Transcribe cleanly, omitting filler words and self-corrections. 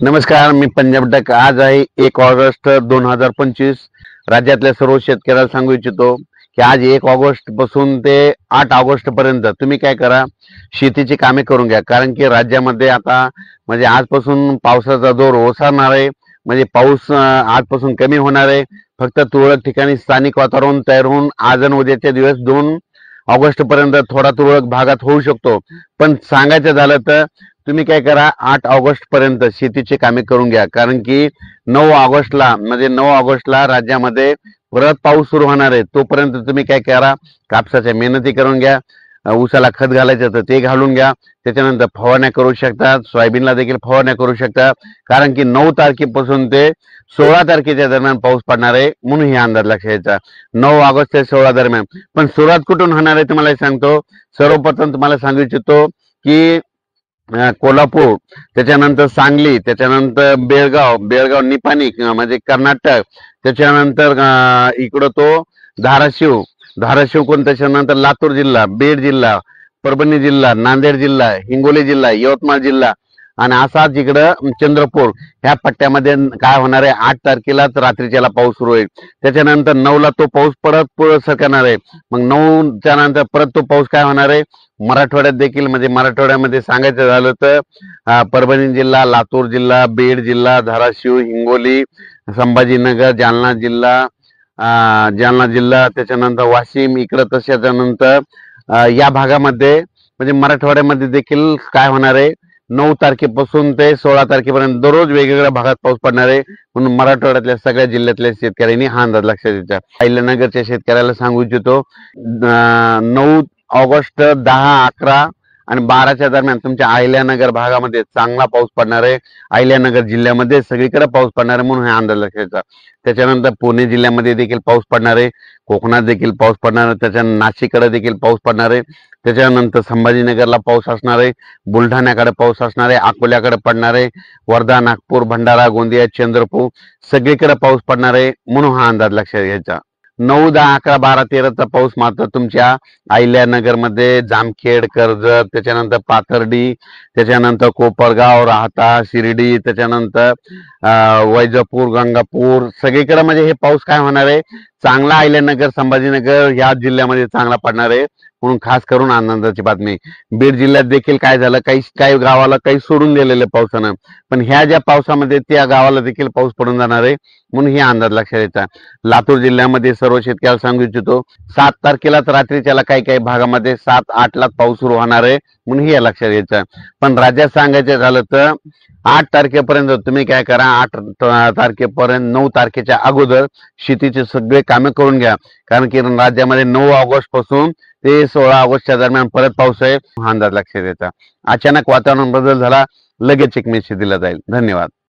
नमस्कार, मी पंजाब टक. आज आहे 1 ऑगस्ट 2025. राज्यातल्या सर्व शेतकऱ्याला सांगू इच्छितो की आज 1 ऑगस्ट पासून ते 8 ऑगस्ट पर्यंत तुम्ही काय करा, शेतीची कामे करून घ्या. कारण की राज्यामध्ये आता म्हणजे आजपासून पावसाचा जोर ओसरणार आहे. म्हणजे पाऊस आजपासून कमी होणार आहे. फक्त तुरळक ठिकाणी स्थानिक वातावरण तयार होऊन आज आणि उद्याच्या दिवस 2 ऑगस्ट पर्यंत थोडा तुरळक भागात होऊ शकतो. पण सांगायचं झालं तर तुम्ही काय करा, 8 ऑगस्ट पर्यंत शेतीची कामे करून घ्या. कारण की 9 ऑगस्टला म्हणजे 9 ऑगस्टला राज्यामध्ये परत पाऊस सुरू होणार आहे. तोपर्यंत तुम्ही काय करा, कापसाच्या मेहनती करून घ्या. ऊसाला खत घालायचं तर ते घालून घ्या. त्याच्यानंतर फवारण्या करू शकता, सोयाबीनला देखील फवारण्या करू शकता. कारण की 9 तारखेपासून ते 16 तारखेच्या दरम्यान पाऊस पडणार आहे, म्हणून हे अंदाज लक्षात घ्यायचा. 9 ऑगस्ट ते 16 दरम्यान. पण सुरुवात कुठून होणार आहे तुम्हाला सांगतो. सर्वप्रथम तुम्हाला सांगू इच्छितो की कोल्हापूर, त्याच्यानंतर सांगली, त्याच्यानंतर बेळगाव निपाणी म्हणजे कर्नाटक, त्याच्यानंतर इकडं तो धाराशिव त्याच्यानंतर लातूर जिल्हा, बीड जिल्हा, परभणी जिल्हा, नांदेड जिल्हा, हिंगोली जिल्हा, यवतमाळ जिल्हा आणि असाच इकडं चंद्रपूर ह्या पट्ट्यामध्ये काय होणार आहे, 8 तारखेलाच रात्रीच्याला पाऊस सुरू होईल. त्याच्यानंतर 9ला तो पाऊस परत पुढे सरकणार आहे. मग 9च्या नंतर परत तो पाऊस काय होणार आहे, मराठवाड्यात देखील. म्हणजे मराठवाड्यामध्ये सांगायचं झालं तर परभणी जिल्हा, लातूर जिल्हा, बीड जिल्हा, धाराशिव, हिंगोली, संभाजीनगर, जालना जिल्हा, त्याच्यानंतर वाशिम इकडं. त्याच्यानंतर या भागामध्ये म्हणजे मराठवाड्यामध्ये देखील काय होणार आहे, 9 तारखेपासून ते 16 तारखेपर्यंत दररोज वेगवेगळ्या भागात पाऊस पडणार आहे. म्हणून मराठवाड्यातल्या सगळ्या जिल्ह्यातल्या शेतकऱ्यांनी हा अंदाज लक्षात घ्यायचा. अहिल्यानगरच्या शेतकऱ्याला सांगू इच्छितो, 9 ऑगस्ट, 10, 11 आणि 12च्या दरम्यान तुमच्या अहिल्यानगर भागामध्ये चांगला पाऊस पडणार आहे. अहिल्यानगर जिल्ह्यामध्ये सगळीकडे पाऊस पडणार आहे, म्हणून हा अंदाज लक्षात घ्यायचा. त्याच्यानंतर पुणे जिल्ह्यामध्ये देखील पाऊस पडणार आहे, कोकणात देखील पाऊस पडणार आहे, त्याच्यानंतर नाशिककडे देखील पाऊस पडणार आहे. त्याच्यानंतर संभाजीनगरला पाऊस असणार आहे, बुलढाण्याकडे पाऊस असणार आहे, अकोल्याकडे पडणार आहे, वर्धा, नागपूर, भंडारा, गोंदिया, चंद्रपूर सगळीकडे पाऊस पडणार आहे, म्हणून हा अंदाज लक्षात घ्यायचा. 9, 10, 11, 12, 13चा पाऊस मात्र तुमच्या अहिल्यानगरमध्ये, जामखेड, कर्जत, त्याच्यानंतर पाथर्डी, त्याच्यानंतर कोपरगाव, राहता, शिर्डी, त्याच्यानंतर वैजापूर, गंगापूर सगळीकडे म्हणजे हे पाऊस काय होणार आहे, चांगला अहिल्यानगर, संभाजीनगर या जिल्ह्यामध्ये चांगला पडणार आहे, म्हणून खास करून आनंदाची बातमी. बीड जिल्ह्यात देखील काय झालं, काही गावाला काही सोडून दिलेलं पावसानं, पण ह्या ज्या पावसामध्ये त्या गावाला देखील पाऊस पडून जाणार आहे, म्हणून हे अंदाज लक्षात येतात. लातूर जिल्ह्यामध्ये सर्व शेतकऱ्याला सांगू इच्छितो, 7 तारखेलाच रात्रीच्याला काही भागामध्ये 7, 8लाच पाऊस सुरू होणार आहे, म्हणून हे लक्षात घ्यायचं. पण राज्यात सांगायचं झालं तर 8 तारखेपर्यंत तुम्ही काय करा, 8 तारखेपर्यंत 9 तारखेच्या अगोदर शेतीचे सगळे कामे करून घ्या. कारण की राज्यामध्ये 9 ऑगस्ट पासून ते 16 ऑगस्टच्या दरम्यान परत पाऊस आहे, हा अंदाज लक्षात येतात. अचानक वातावरण बदल झाला, लगेच एक मेसेज दिला जाईल. धन्यवाद.